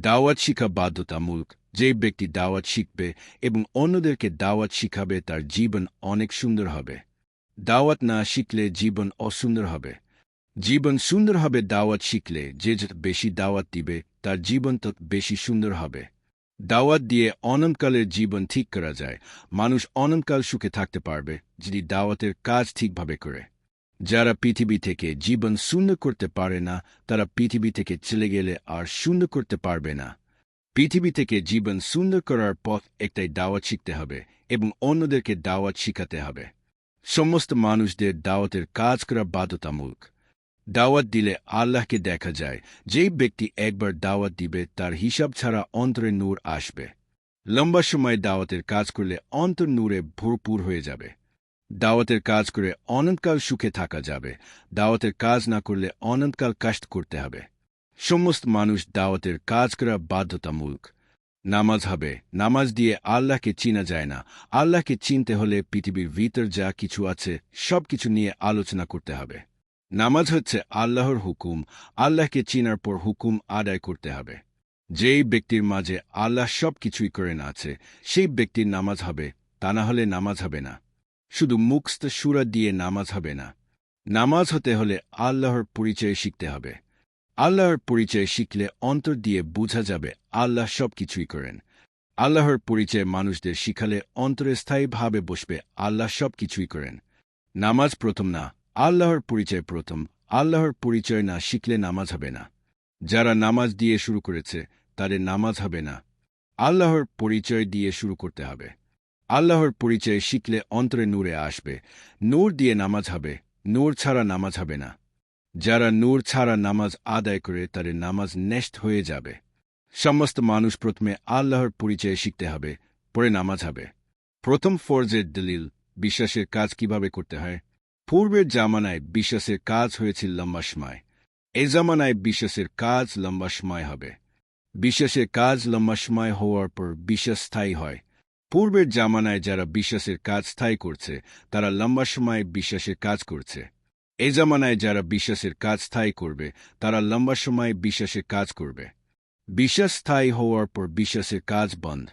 দাওয়াত শিক্ষা বাধ্যতামূলক। যে ব্যক্তি দাওয়াত শিখবে এবং অন্যদেরকে দাওয়াত শিখাবে তার জীবন অনেক সুন্দর হবে। দাওয়াত না শিখলে জীবন অসুন্দর হবে। জীবন সুন্দর হবে দাওয়াত শিখলে। যে যত বেশি দাওয়াত দিবে তার জীবন তত বেশি সুন্দর হবে। দাওয়াত দিয়ে অনন্তকালের জীবন ঠিক করা যায়। মানুষ অনন্তকাল সুখে থাকতে পারবে যদি দাওয়াতের কাজ ঠিকভাবে করে। যারা পৃথিবী থেকে জীবন সুন্দর করতে পারে না তারা পৃথিবী থেকে চলে গেলে আর সুন্দর করতে পারবে না। পৃথিবী থেকে জীবন সুন্দর করার পথ একটাই, দাওয়াত শিখতে হবে এবং অন্যদেরকে দাওয়াত শিখাতে হবে। সমস্ত মানুষদের দাওয়াতের কাজ করা বাধ্যতামূলক। দাওয়াত দিলে আল্লাহকে দেখা যায়। যেই ব্যক্তি একবার দাওয়াত দিবে তার হিসাব ছাড়া অন্তরে নূর আসবে। লম্বা সময় দাওয়াতের কাজ করলে অন্তর নূরে ভরপুর হয়ে যাবে। দাওয়াতের কাজ করে অনন্তকাল সুখে থাকা যাবে। দাওয়াতের কাজ না করলে অনন্তকাল কষ্ট করতে হবে। সমস্ত মানুষ দাওয়াতের কাজ করা বাধ্যতামূলক। নামাজ হবে। নামাজ দিয়ে আল্লাহকে চিনা যায় না। আল্লাহকে চিনতে হলে পৃথিবীর ভিতর যা কিছু আছে সব কিছু নিয়ে আলোচনা করতে হবে। নামাজ হচ্ছে আল্লাহর হুকুম। আল্লাহকে চিনার পর হুকুম আদায় করতে হবে। যেই ব্যক্তির মাঝে আল্লাহ সব কিছুই করেন আছে সেই ব্যক্তির নামাজ হবে, তা না হলে নামাজ হবে না। শুধু মুখস্থ সূরা দিয়ে নামাজ হবে না। নামাজ হতে হলে আল্লাহর পরিচয় শিখতে হবে। আল্লাহর পরিচয় শিখলে অন্তর দিয়ে বোঝা যাবে আল্লাহ সব কিছুই করেন। আল্লাহর পরিচয় মানুষদের শিখালে অন্তরে স্থায়ীভাবে বসবে আল্লাহ সব কিছুই করেন। নামাজ প্রথম না, আল্লাহর পরিচয় প্রথম। আল্লাহর পরিচয় না শিখলে নামাজ হবে না। যারা নামাজ দিয়ে শুরু করেছে তাদের নামাজ হবে না। আল্লাহর পরিচয় দিয়ে শুরু করতে হবে। আল্লাহর পরিচয় শিখলে অন্তরে নূরে আসবে। নূর দিয়ে নামাজ হবে। নূর ছাড়া নামাজ হবে না। যারা নূর ছাড়া নামাজ আদায় করে তাদের নামাজ নষ্ট হয়ে যাবে। সমস্ত মানুষ প্রথমে আল্লাহর পরিচয় শিখতে হবে, পরে নামাজ হবে। প্রথম ফরজের দলিল, বিশ্বাসের কাজ কিভাবে করতে হয়। পূর্বের জামানায় বিশ্বাসের কাজ হয়েছিল লম্বা সময়। এই জামানায় বিশ্বাসের কাজ লম্বা সময় হবে। বিশ্বাসের কাজ লম্বা সময় হওয়ার পর বিশ্বাস স্থায়ী হয়। পূর্বের জামানায় যারা বিশ্বাসের কাজ স্থায়ী করছে তারা লম্বা সময় বিশ্বাসের কাজ করছে। এই জামানায় যারা বিশ্বাসের কাজ স্থায়ী করবে তারা লম্বা সময় বিশ্বাসের কাজ করবে। বিশ্বাস স্থায়ী হওয়ার পর বিশ্বাসের কাজ বন্ধ।